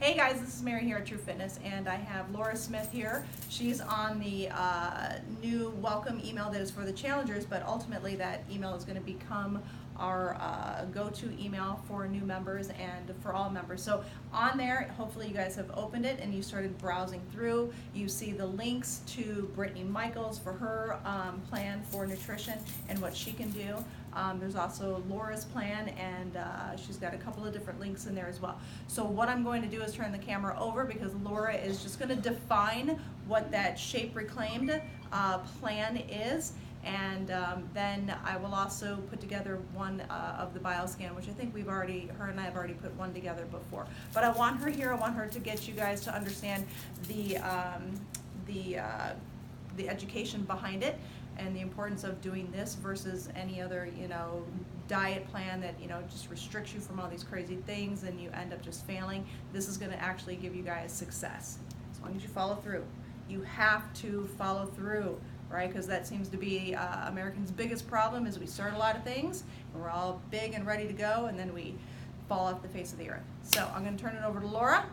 Hey guys, this is Mary here at TruFitness, and I have Laura Smith here. She's on the new welcome email that is for the challengers, but ultimately that email is going to become our go-to email for new members and for all members. So on there, hopefully you guys have opened it and you started browsing through. You see the links to Brittany Michaels for her plan for nutrition and what she can do. There's also Laura's plan, and she's got a couple of different links in there as well. So what I'm going to do is turn the camera over because Laura is just going to define what that Shape Reclaimed plan is. And then I will also put together one of the bioscan, which I think her and I have already put one together before. But I want her here. I want her to get you guys to understand the education behind it and the importance of doing this versus any other, diet plan that, just restricts you from all these crazy things and you end up just failing. This is going to actually give you guys success as long as you follow through. You have to follow through. Right, because that seems to be Americans' biggest problem is we start a lot of things and we're all big and ready to go and then we fall off the face of the earth. So I'm going to turn it over to Laura.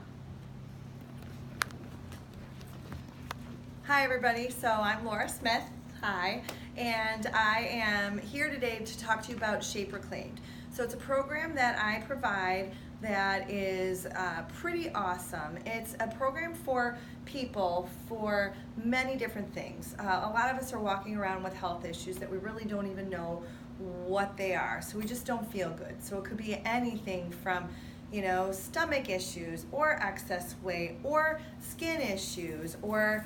Hi everybody, so I'm Laura Smith, hi, and I am here today to talk to you about Shape Reclaimed. So it's a program that I provide that is pretty awesome. It's a program for people for many different things. A lot of us are walking around with health issues that we really don't even know what they are, so we just don't feel good. So it could be anything from stomach issues or excess weight or skin issues or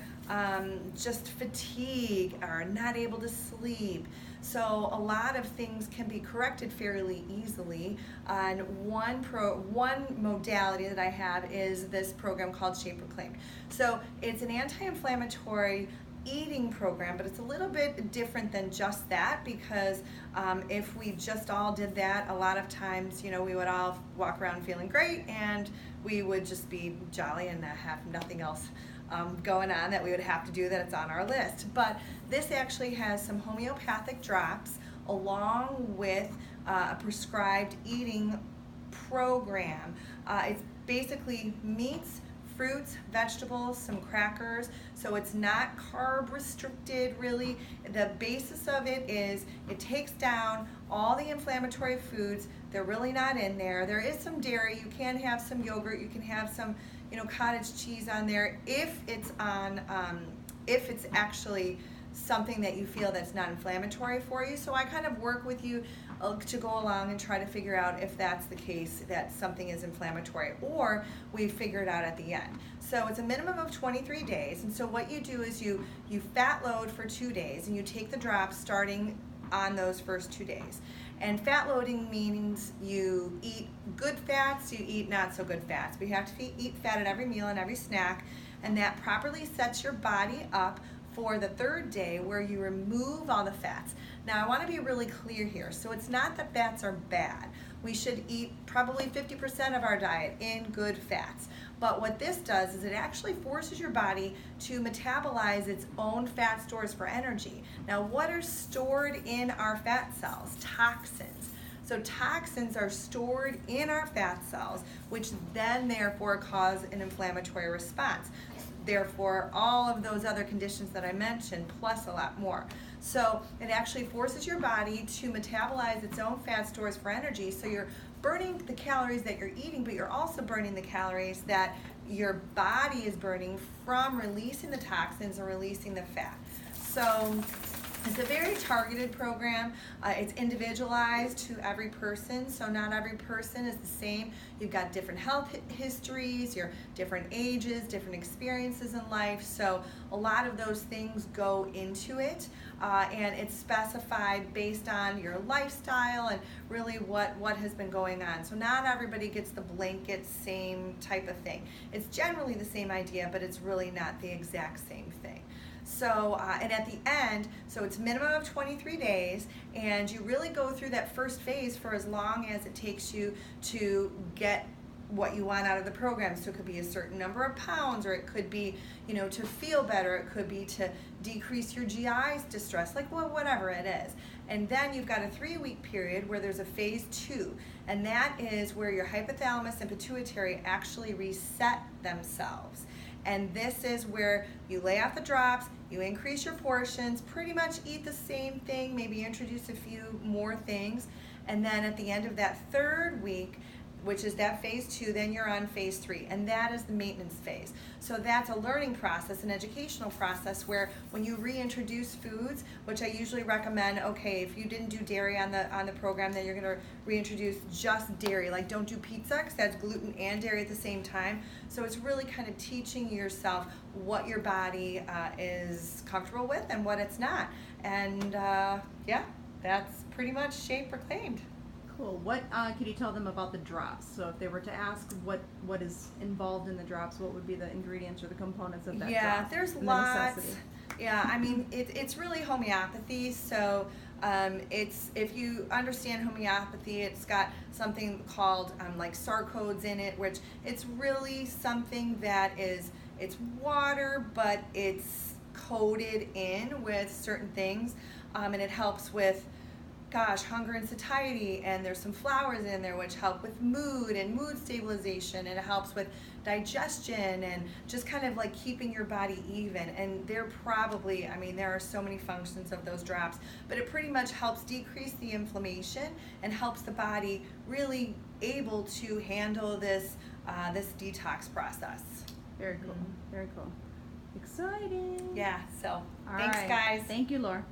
just fatigue or not able to sleep. So a lot of things can be corrected fairly easily. And one modality that I have is this program called Shape Reclaimed. So it's an anti-inflammatory eating program, but it's a little bit different than just that because if we just all did that, a lot of times, we would all walk around feeling great and we would just be jolly and have nothing else going on that we would have to do that it's on our list. But this actually has some homeopathic drops along with a prescribed eating program. It's basically meats, fruits, vegetables, some crackers, so it's not carb restricted really. The basis of it is it takes down all the inflammatory foods. They're really not in there. There is some dairy. You can have some yogurt. You can have some cottage cheese on there if it's actually something that you feel that's not inflammatory for you. So I kind of work with you to go along and try to figure out if that's the case, that something is inflammatory, or we figure it out at the end. So it's a minimum of 23 days, and so what you do is you fat load for 2 days, and you take the drops starting on those first 2 days. And fat loading means you eat good fats, you eat not so good fats. We have to eat fat at every meal and every snack, and that properly sets your body up for the third day where you remove all the fats. Now I want to be really clear here. So it's not that fats are bad. We should eat probably 50% of our diet in good fats. But what this does is it actually forces your body to metabolize its own fat stores for energy. Now what are stored in our fat cells? Toxins. So toxins are stored in our fat cells, which then therefore cause an inflammatory response. Therefore, all of those other conditions that I mentioned, plus a lot more. So it actually forces your body to metabolize its own fat stores for energy. So you're burning the calories that you're eating, but you're also burning the calories that your body is burning from releasing the toxins and releasing the fat. So it's a very targeted program. It's individualized to every person, so not every person is the same. You've got different health histories, your different ages, different experiences in life, so a lot of those things go into it, and it's specified based on your lifestyle and really what has been going on. So not everybody gets the blanket same type of thing. It's generally the same idea, but it's really not the exact same thing. So, and at the end, so it's minimum of 23 days, and you really go through that first phase for as long as it takes you to get what you want out of the program. So it could be a certain number of pounds, or it could be, to feel better. It could be to decrease your GI distress, like whatever it is. And then you've got a 3-week period where there's a phase 2, and that is where your hypothalamus and pituitary actually reset themselves. And this is where you lay off the drops, you increase your portions, pretty much eat the same thing, maybe introduce a few more things, and then at the end of that 3rd week, which is that phase 2, then you're on phase 3, and that is the maintenance phase. So that's a learning process, an educational process, where when you reintroduce foods, which I usually recommend, okay, if you didn't do dairy on the program, then you're gonna reintroduce just dairy. Like, don't do pizza, because that's gluten and dairy at the same time. So it's really kind of teaching yourself what your body is comfortable with and what it's not. And yeah, that's pretty much shape proclaimed. Cool. What could you tell them about the drops? So if they were to ask what is involved in the drops, what would be the ingredients or the components of that drop? There's and lots. The necessity? Yeah, I mean, it's really homeopathy. So it's, if you understand homeopathy, it's got something called like sarcodes in it, which it's really something that is, it's water, but it's coated in with certain things, and it helps with, hunger and satiety, and there's some flowers in there which help with mood and mood stabilization, and it helps with digestion and just kind of like keeping your body even. And they're probably, I mean, there are so many functions of those drops, but it pretty much helps decrease the inflammation and helps the body really able to handle this this detox process. Very cool. Very cool. Exciting. Yeah, so All thanks right. guys. Thank you, Laura.